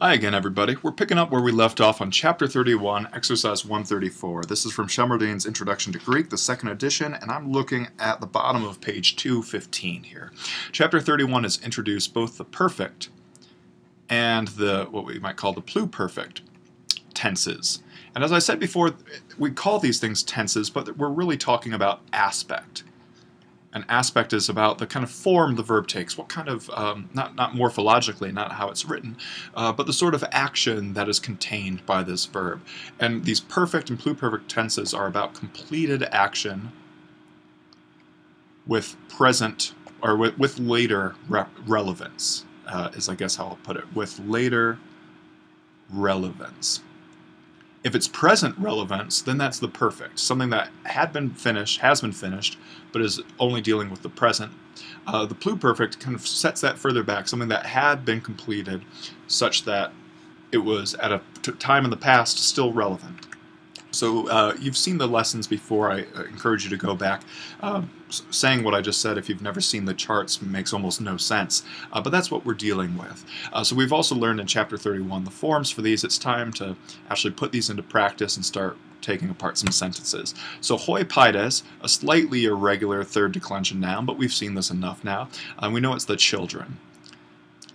Hi again, everybody. We're picking up where we left off on Chapter 31, Exercise 134. This is from Shelmerdine's Introduction to Greek, the second edition, and I'm looking at the bottom of page 215 here. Chapter 31 has introduced both the perfect and the, what we might call the pluperfect tenses. And as I said before, we call these things tenses, but we're really talking about aspect. An aspect is about the kind of form the verb takes, what kind of, not morphologically, not how it's written, but the sort of action that is contained by this verb. And these perfect and pluperfect tenses are about completed action with present, or with later relevance, is I guess how I'll put it, with later relevance. If it's present relevance, then that's the perfect, something that has been finished, but is only dealing with the present. The pluperfect kind of sets that further back, something that had been completed such that it was at a time in the past still relevant. So you've seen the lessons before. I encourage you to go back. Saying what I just said, if you've never seen the charts, makes almost no sense. But that's what we're dealing with. So we've also learned in Chapter 31 the forms for these. It's time to actually put these into practice and start taking apart some sentences. So hoi paides, a slightly irregular third declension noun, but we've seen this enough now. We know it's the children.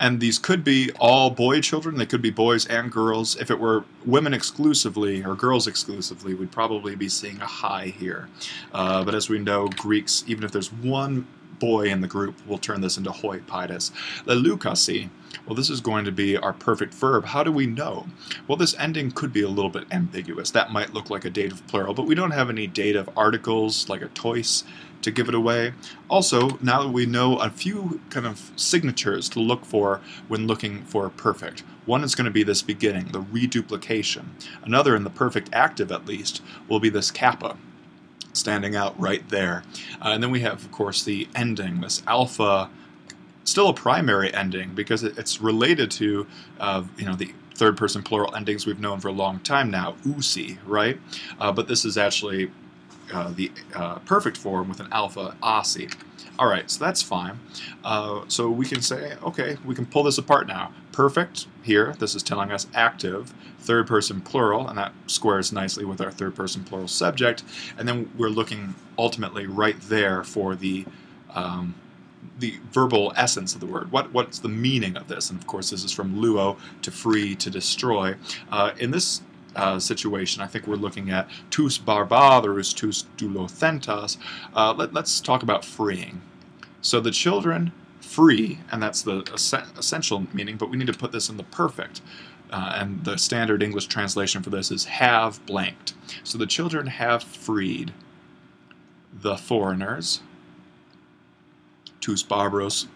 And these could be all boy children, they could be boys and girls. If it were women exclusively or girls exclusively, we'd probably be seeing a high here. But as we know, Greeks, even if there's one boy in the group, will turn this into hoi paides. Leloukasi, well, this is going to be our perfect verb. How do we know? Well, this ending could be a little bit ambiguous. That might look like a dative plural, but we don't have any dative articles like a tois to give it away. Also, now that we know a few kind of signatures to look for when looking for a perfect. One is going to be this beginning, the reduplication. Another, in the perfect active at least, will be this kappa, standing out right there. And then we have, of course, the ending, this alpha, still a primary ending because it's related to, the third-person plural endings we've known for a long time now, usi, right? But this is actually the perfect form with an alpha, asi. All right, so that's fine. So we can say, okay, we can pull this apart now. Perfect here, this is telling us active, third-person plural, and that squares nicely with our third-person plural subject. And then we're looking ultimately right there for the verbal essence of the word. What's the meaning of this? And of course, this is from luo, to free, to destroy. In this situation, I think we're looking at tous barbarus, tous doulothentas. Let's talk about freeing. So the children free, and that's the essential meaning, but we need to put this in the perfect. And the standard English translation for this is have blanked. So the children have freed the foreigners. Tous barbaros.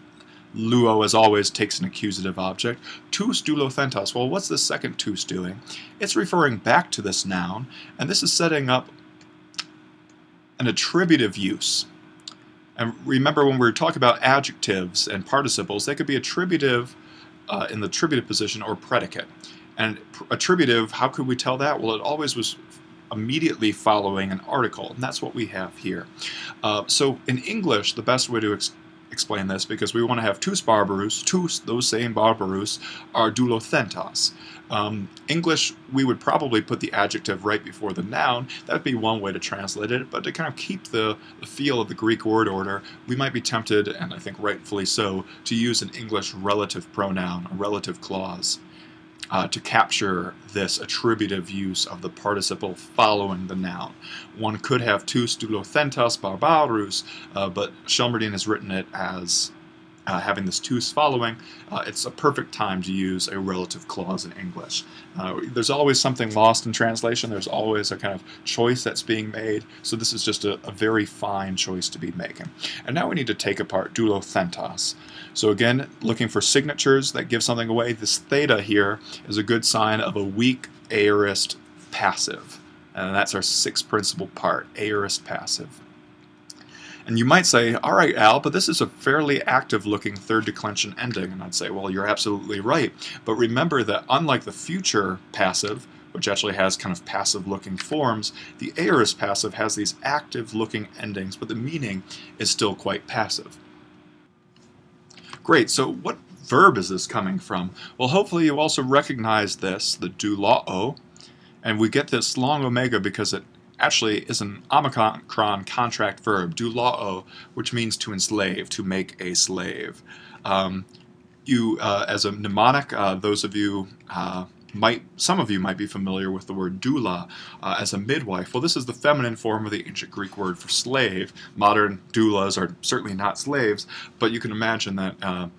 Luo, as always, takes an accusative object. Tous doulothentas. Well, what's the second tous doing? It's referring back to this noun, and this is setting up an attributive use. And remember, when we were talking about adjectives and participles, they could be attributive in the attributive position or predicate. And attributive, how could we tell that? Well, it always was immediately following an article, and that's what we have here. So in English, the best way to explain this, because we want to have tous barbarus, tous, those same barbarus, are doulothentas. English, we would probably put the adjective right before the noun. That would be one way to translate it, but to kind of keep the feel of the Greek word order, we might be tempted, and I think rightfully so, to use an English relative pronoun, a relative clause, to capture this attributive use of the participle following the noun. One could have tous doulothentas barbarus, but Shelmerdine has written it as having this tous following. It's a perfect time to use a relative clause in English. There's always something lost in translation. There's always a kind of choice that's being made. So this is just a very fine choice to be making. And now we need to take apart doulothentas. So again, looking for signatures that give something away. This theta here is a good sign of a weak aorist passive. And that's our sixth principal part, aorist passive. And you might say, all right, Al, but this is a fairly active-looking third declension ending. And I'd say, well, you're absolutely right. But remember that unlike the future passive, which actually has kind of passive-looking forms, the aorist passive has these active-looking endings, but the meaning is still quite passive. Great, so what verb is this coming from? Well, hopefully you also recognize this, the doulo, and we get this long omega because it actually is an omicron contract verb, doulo, which means to enslave, to make a slave. As a mnemonic, those of you some of you might be familiar with the word doula as a midwife. Well, this is the feminine form of the ancient Greek word for slave. Modern doulas are certainly not slaves, but you can imagine that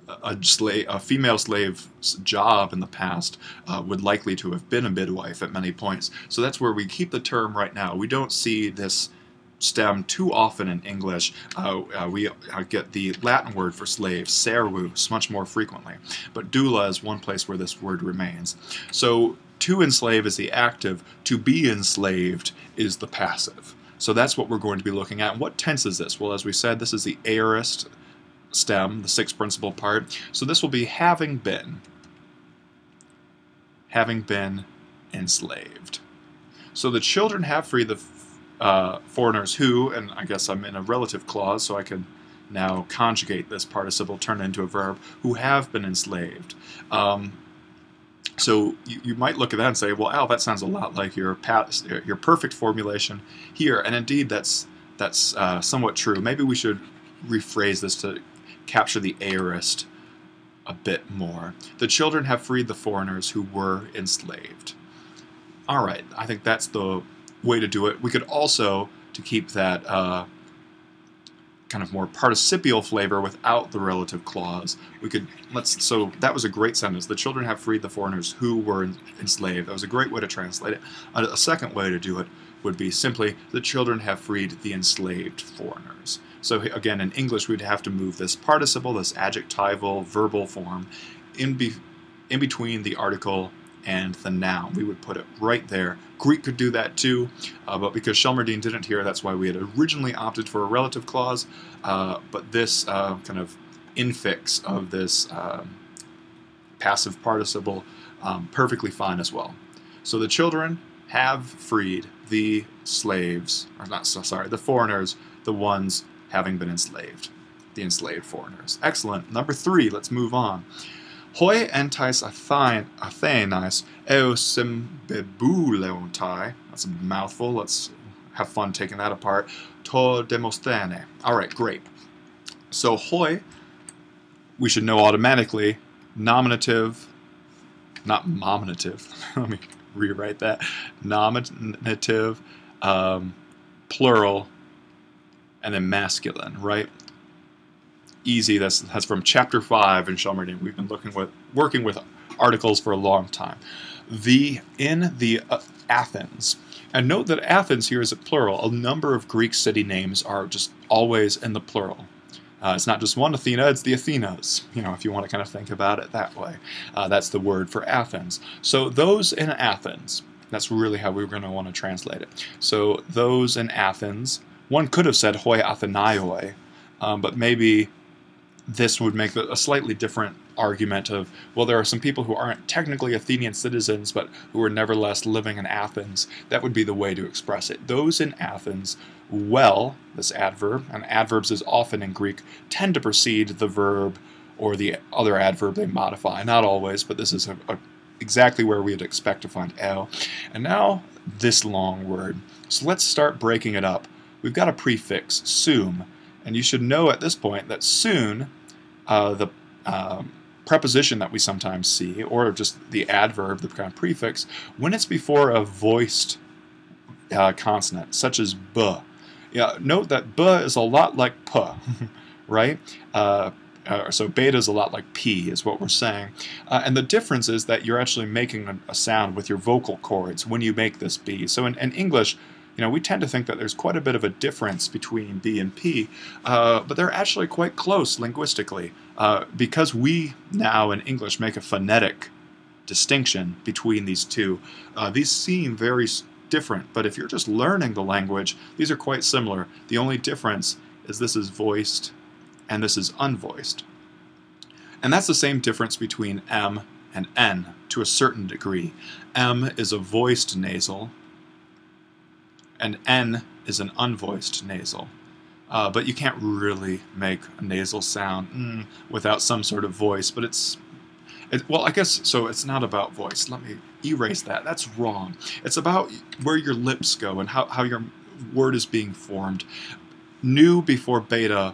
a female slave's job in the past would likely to have been a midwife at many points. So that's where we keep the term right now. We don't see this stem too often in English. We get the Latin word for slave, servus, much more frequently. But doula is one place where this word remains. So to enslave is the active, to be enslaved is the passive. So that's what we're going to be looking at. And what tense is this? Well, as we said, this is the aorist stem, the sixth principal part. So this will be having been enslaved. So the children have freed the foreigners who, and I guess I'm in a relative clause, so I can now conjugate this participle, turn it into a verb, who have been enslaved. So you might look at that and say, well, Al, that sounds a lot like your perfect formulation here, and indeed that's somewhat true. Maybe we should rephrase this to capture the aorist a bit more. The children have freed the foreigners who were enslaved. All right, I think that's the way to do it. We could also, to keep that kind of more participial flavor without the relative clause, so that was a great sentence. The children have freed the foreigners who were enslaved. That was a great way to translate it. A second way to do it would be simply, the children have freed the enslaved foreigners. So again, in English, we'd have to move this participle, this adjectival, verbal form, in between the article and the noun. We would put it right there. Greek could do that too, but because Shelmerdine didn't here, that's why we had originally opted for a relative clause, but this kind of infix of this passive participle, perfectly fine as well. So the children have freed the slaves, or not, sorry, the foreigners, the ones having been enslaved, the enslaved foreigners. Excellent. Number 3, let's move on. Hoi entais Athenais eosymbebouleontai. That's a mouthful. Let's have fun taking that apart. To Demosthene. All right, great. So hoi, we should know automatically, nominative, not nominative. Let me rewrite that. Nominative, plural, and then masculine, right? Easy. That's from chapter 5 in Shelmerdine. We've been working with articles for a long time. In the Athens, and note that Athens here is a plural. A number of Greek city names are just always in the plural. It's not just one Athena, it's the Athenas, if you want to kind of think about it that way. That's the word for Athens. So those in Athens, that's really how we're going to want to translate it. So those in Athens, one could have said hoi Athenaioi, but maybe this would make a slightly different argument of, well, there are some people who aren't technically Athenian citizens, but who are nevertheless living in Athens. That would be the way to express it. Those in Athens, well, this adverb, and adverbs is often in Greek, tend to precede the verb or the other adverb they modify. Not always, but this is exactly where we'd expect to find el. And now, this long word. So let's start breaking it up. We've got a prefix, sum. And you should know at this point that soon, the preposition that we sometimes see, or just the adverb, the kind of prefix, when it's before a voiced consonant, such as b. Note that b is a lot like p, right? So beta is a lot like p, is what we're saying. And the difference is that you're actually making a sound with your vocal cords when you make this b. So in English, we tend to think that there's quite a bit of a difference between B and P, but they're actually quite close linguistically, because we now in English make a phonetic distinction between these two. These seem very different, but if you're just learning the language, these are quite similar. The only difference is this is voiced and this is unvoiced. And that's the same difference between M and N to a certain degree. M is a voiced nasal, and N is an unvoiced nasal. but you can't really make a nasal sound without some sort of voice. But well, I guess, so it's not about voice. Let me erase that. That's wrong. It's about where your lips go and how your word is being formed. Nu before beta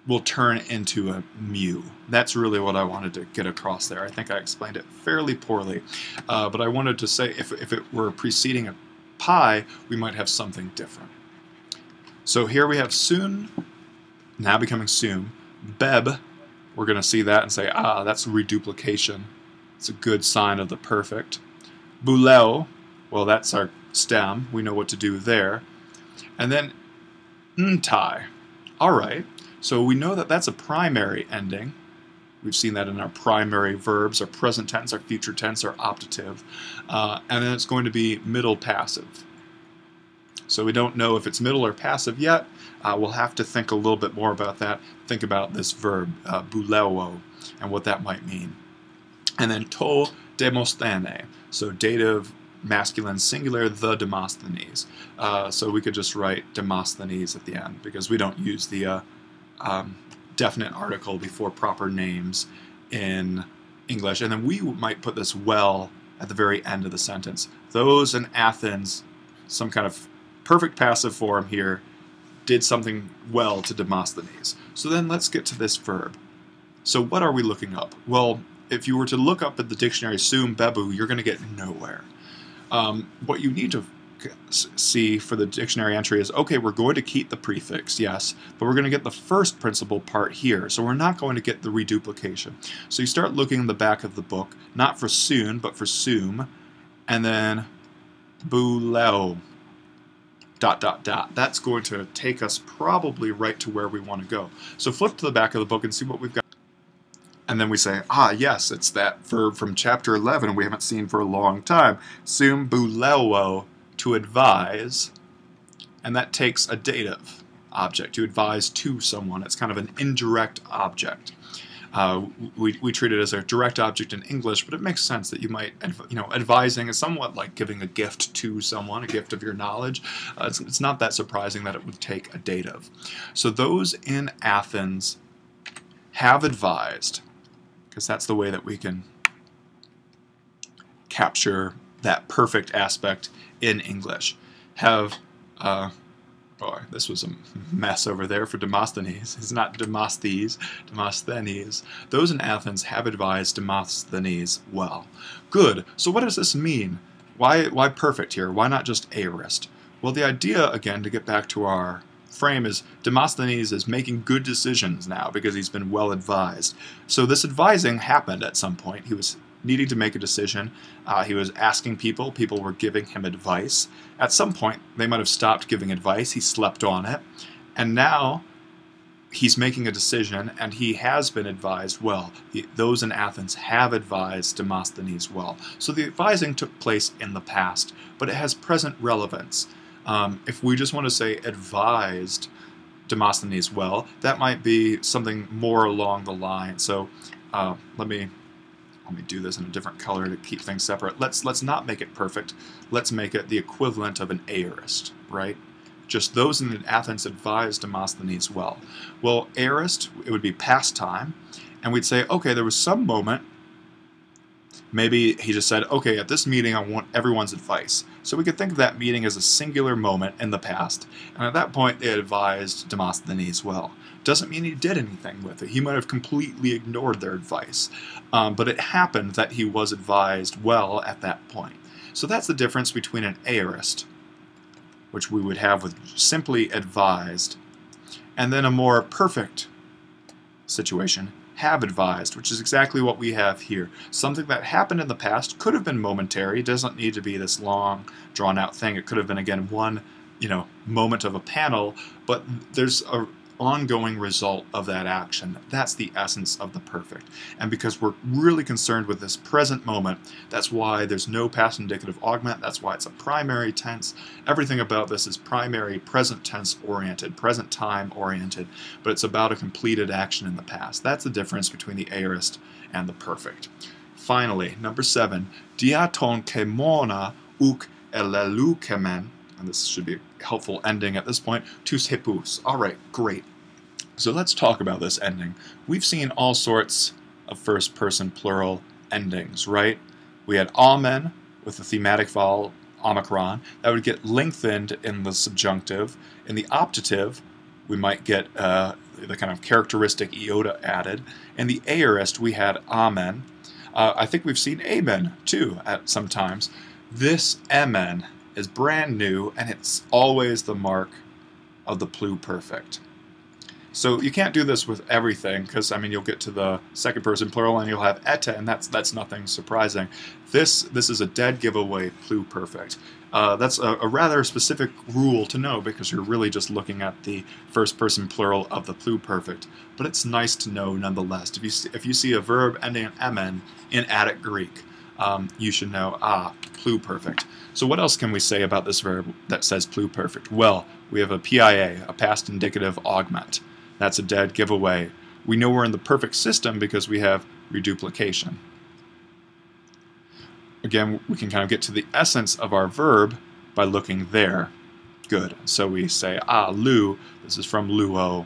will turn into a mu. That's really what I wanted to get across there. I think I explained it fairly poorly. But I wanted to say if it were preceding a pi, we might have something different. So here we have soon, now becoming soon. Beb, we're going to see that and say, ah, that's reduplication. It's a good sign of the perfect. Buleo, well, that's our stem. We know what to do there. And then ntai. All right, so we know that that's a primary ending. We've seen that in our primary verbs, our present tense, our future tense, our optative. And then it's going to be middle passive. So we don't know if it's middle or passive yet. We'll have to think a little bit more about that. Think about this verb, buleo, and what that might mean. And then to Demosthene, so dative masculine singular, the Demosthenes. So we could just write Demosthenes at the end, because we don't use the definite article before proper names in English. And then we might put this well at the very end of the sentence. Those in Athens, some kind of perfect passive form here, did something well to Demosthenes. So then let's get to this verb. So what are we looking up? Well, if you were to look up at the dictionary sum bebu, you're going to get nowhere. What you need to see for the dictionary entry is, okay, we're going to keep the prefix, yes, but we're going to get the first principal part here, so we're not going to get the reduplication. So you start looking in the back of the book, not for soon, but for sum, and then buleo. ... That's going to take us probably right to where we want to go. So flip to the back of the book and see what we've got. And then we say, ah, yes, it's that verb from chapter 11 we haven't seen for a long time. Sum buleo, to advise. And that takes a dative object, to advise to someone. It's kind of an indirect object. We treat it as a direct object in English, but it makes sense that you might, advising is somewhat like giving a gift to someone, a gift of your knowledge. It's not that surprising that it would take a dative. So those in Athens have advised, because that's the way that we can capture that perfect aspect in English, have... boy, this was a mess over there for Demosthenes. It's not Demosthenes, Demosthenes. Those in Athens have advised Demosthenes well. Good. So what does this mean? Why perfect here? Why not just aorist? Well, the idea, again, to get back to our frame, is Demosthenes is making good decisions now because he's been well advised. So this advising happened at some point. He was needing to make a decision. He was asking people. People were giving him advice. At some point, they might have stopped giving advice. He slept on it. And now he's making a decision, and he has been advised well. Those in Athens have advised Demosthenes well. So the advising took place in the past, but it has present relevance. If we just want to say advised Demosthenes well, that might be something more along the line. So let me do this in a different color to keep things separate. Let's not make it perfect. Let's make it the equivalent of an aorist, right? Just those in Athens advised Demosthenes well. Well, aorist, it would be past time, and we'd say, okay, there was some moment. Maybe he just said, okay, at this meeting I want everyone's advice. So we could think of that meeting as a singular moment in the past, and at that point they advised Demosthenes well. Doesn't mean he did anything with it. He might have completely ignored their advice. But it happened that he was advised well at that point. So that's the difference between an aorist, which we would have with simply advised, and then a more perfect situation, have advised, which is exactly what we have here. Something that happened in the past, could have been momentary, doesn't need to be this long, drawn-out thing. It could have been, again, one moment of a panel, but there's a ongoing result of that action. That's the essence of the perfect. And because we're really concerned with this present moment, that's why there's no past indicative augment. That's why it's a primary tense. Everything about this is primary present tense oriented, present time oriented, but it's about a completed action in the past. That's the difference between the aorist and the perfect. Finally, number 7, diaton kemona uk eleleukemen, and this should be helpful ending at this point. Tous hippus. All right, great. So let's talk about this ending. We've seen all sorts of first-person plural endings, right? We had amen with the thematic vowel omicron. That would get lengthened in the subjunctive. In the optative, we might get the kind of characteristic iota added. In the aorist, we had amen. I think we've seen amen, too, at sometimes. This amen is brand new, and it's always the mark of the pluperfect. So you can't do this with everything, because I mean you'll get to the second person plural and you'll have eta, and that's nothing surprising. This is a dead giveaway pluperfect. That's a rather specific rule to know, because you're really just looking at the first person plural of the pluperfect. But it's nice to know nonetheless. If you see a verb ending in emen in Attic Greek, you should know, pluperfect. So what else can we say about this verb that says pluperfect? Well, we have a PIA, a past indicative augment. That's a dead giveaway. We know we're in the perfect system because we have reduplication. Again, we can kind of get to the essence of our verb by looking there. Good. So we say, lu, this is from luo.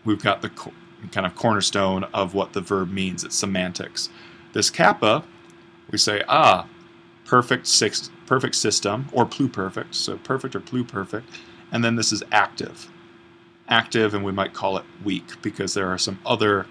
We've got the kind of cornerstone of what the verb means. It's semantics. This kappa, we say, perfect system, or pluperfect, so perfect or pluperfect. And then this is active. Active, and we might call it weak, because there are some other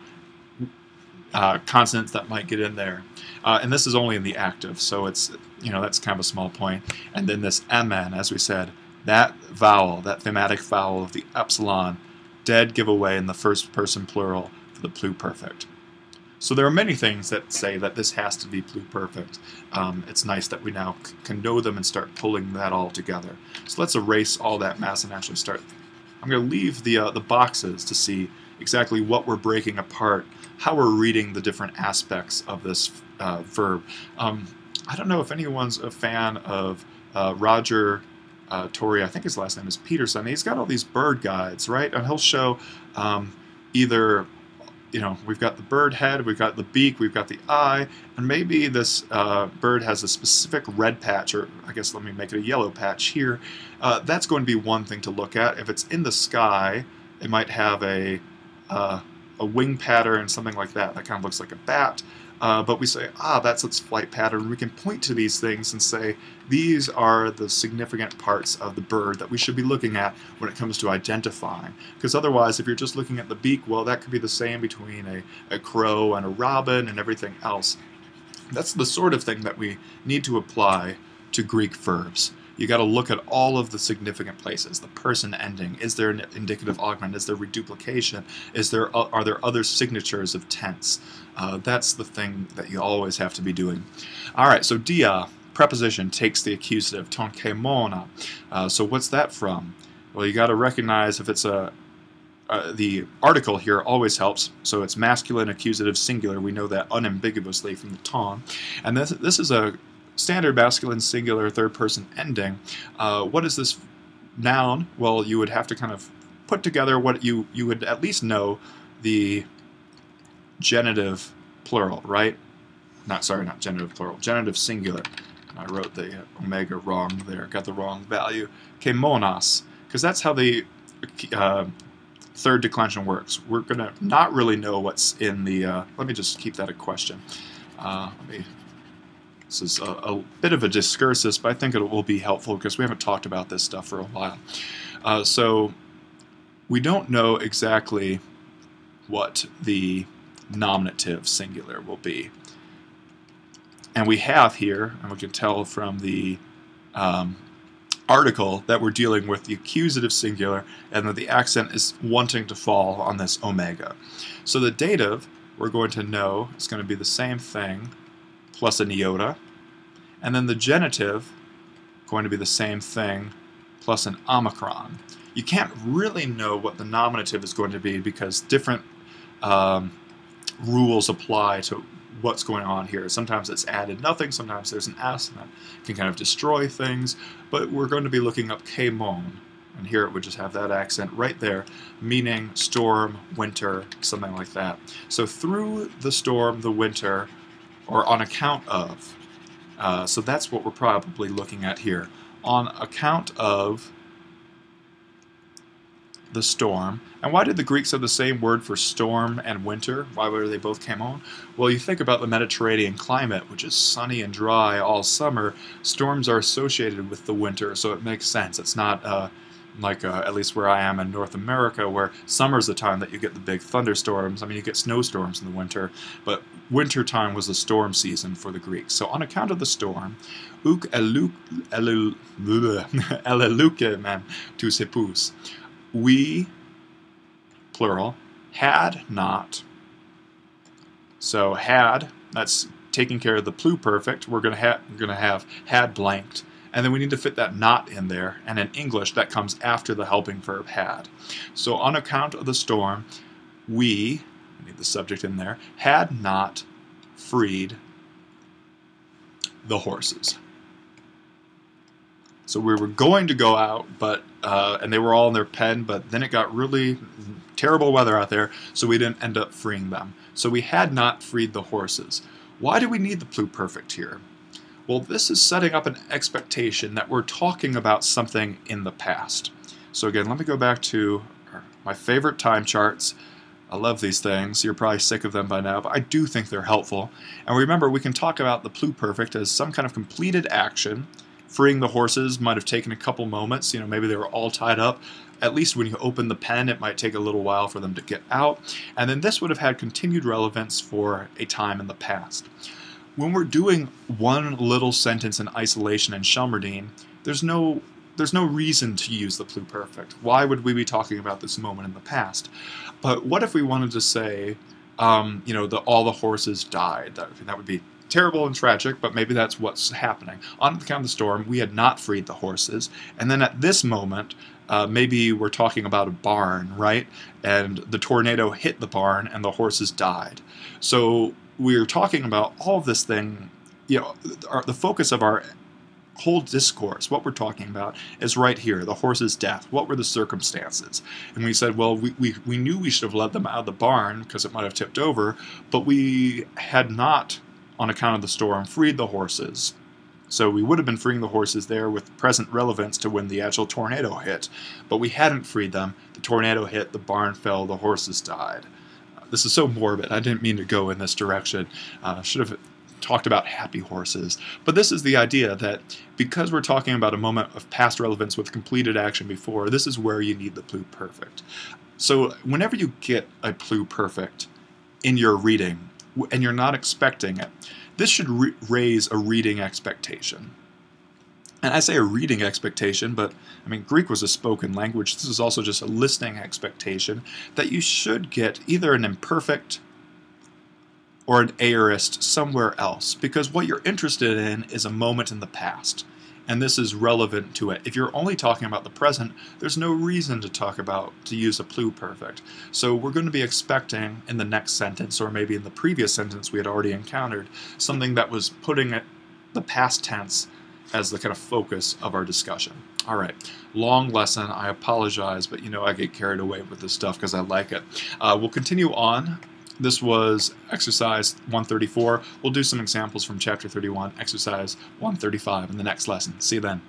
consonants that might get in there. And this is only in the active, so it's, that's kind of a small point. And then this mn, as we said, that vowel, that thematic vowel of the epsilon, dead giveaway in the first person plural for the pluperfect. So there are many things that say that this has to be pluperfect. It's nice that we now can know them and start pulling that all together. So let's erase all that mess and actually start. I'm going to leave the boxes to see exactly what we're breaking apart, how we're reading the different aspects of this verb. I don't know if anyone's a fan of Roger Torrey. I think his last name is Peterson. He's got all these bird guides, right? And he'll show either, we've got the bird head, we've got the beak, we've got the eye, and maybe this bird has a specific red patch, or I guess let me make it a yellow patch here. That's going to be one thing to look at. If it's in the sky, it might have a wing pattern, something like that. That kind of looks like a bat. But we say, that's its flight pattern. We can point to these things and say, these are the significant parts of the bird that we should be looking at when it comes to identifying. Because otherwise, if you're just looking at the beak, well, that could be the same between a crow and a robin and everything else. That's the sort of thing that we need to apply to Greek verbs. You got to look at all of the significant places. The person ending. Is there an indicative augment? Is there reduplication? Are there other signatures of tense? That's the thing that you always have to be doing. All right, so dia, preposition, takes the accusative, ton kemona. So what's that from? Well, you got to recognize if it's the article here always helps. So it's masculine, accusative, singular. We know that unambiguously from the ton. And this is a standard masculine singular third person ending. What is this noun? Well, you would have to kind of put together what you would at least know the genitive plural, right? Not genitive plural, genitive singular. I wrote the omega wrong there, got the wrong value. Kemonas, because that's how the third declension works. We're going to not really know what's in the, let me just keep that a question. This is a bit of a discursus, but I think it will be helpful because we haven't talked about this stuff for a while. So we don't know exactly what the nominative singular will be. And we have here, and we can tell from the article, that we're dealing with the accusative singular and that the accent is wanting to fall on this omega. So the dative, we're going to know, is going to be the same thing plus an iota, and then the genitive going to be the same thing plus an omicron. You can't really know what the nominative is going to be because different rules apply to what's going on here. Sometimes it's added nothing, sometimes there's an S, and that can kind of destroy things, but we're going to be looking up kemon, and here it would just have that accent right there, meaning storm, winter, something like that. So through the storm, the winter, or on account of. So that's what we're probably looking at here. On account of the storm. And why did the Greeks have the same word for storm and winter? Why were they both came on? Well, you think about the Mediterranean climate, which is sunny and dry all summer. Storms are associated with the winter, so it makes sense. It's not like at least where I am in North America, where summer's the time that you get the big thunderstorms. I mean, you get snowstorms in the winter, but winter time was the storm season for the Greeks. So on account of the storm, uk elelukemen tous epous, we, plural, had not. So had, that's taking care of the pluperfect. We're going to have had blanked. And then we need to fit that not in there, and in English that comes after the helping verb had. So on account of the storm, we need the subject in there, had not freed the horses. So we were going to go out, but and they were all in their pen, but then it got really terrible weather out there, so we didn't end up freeing them. So we had not freed the horses. Why do we need the pluperfect here? Well, this is setting up an expectation that we're talking about something in the past. So again, let me go back to my favorite time charts. I love these things. You're probably sick of them by now, but I do think they're helpful. And remember, we can talk about the pluperfect as some kind of completed action. Freeing the horses might have taken a couple moments. Maybe they were all tied up. At least when you open the pen, it might take a little while for them to get out. And then this would have had continued relevance for a time in the past. When we're doing one little sentence in isolation in Shelmerdine, there's no reason to use the pluperfect. Why would we be talking about this moment in the past? But what if we wanted to say, all the horses died? That would be terrible and tragic, but maybe that's what's happening. On account of the storm, we had not freed the horses, and then at this moment, maybe we're talking about a barn, right? And the tornado hit the barn, and the horses died. So we're talking about all of this thing, the focus of our whole discourse, what we're talking about, is right here, the horse's death. What were the circumstances? And we said, well, we knew we should have led them out of the barn because it might have tipped over, but we had not, on account of the storm, freed the horses. So we would have been freeing the horses there with present relevance to when the actual tornado hit, but we hadn't freed them. The tornado hit, the barn fell, the horses died. This is so morbid. I didn't mean to go in this direction. Should have talked about happy horses. But this is the idea that because we're talking about a moment of past relevance with completed action before, this is where you need the pluperfect. So whenever you get a pluperfect in your reading, and you're not expecting it, this should raise a reading expectation. And I say a reading expectation, but I mean, Greek was a spoken language. This is also just a listening expectation that you should get either an imperfect or an aorist somewhere else, because what you're interested in is a moment in the past, and this is relevant to it. If you're only talking about the present, there's no reason to use a pluperfect. So we're going to be expecting in the next sentence, or maybe in the previous sentence we had already encountered, something that was putting the past tense as the kind of focus of our discussion. All right, long lesson. I apologize, but I get carried away with this stuff because I like it. We'll continue on. This was exercise 134. We'll do some examples from chapter 31, exercise 135 in the next lesson. See you then.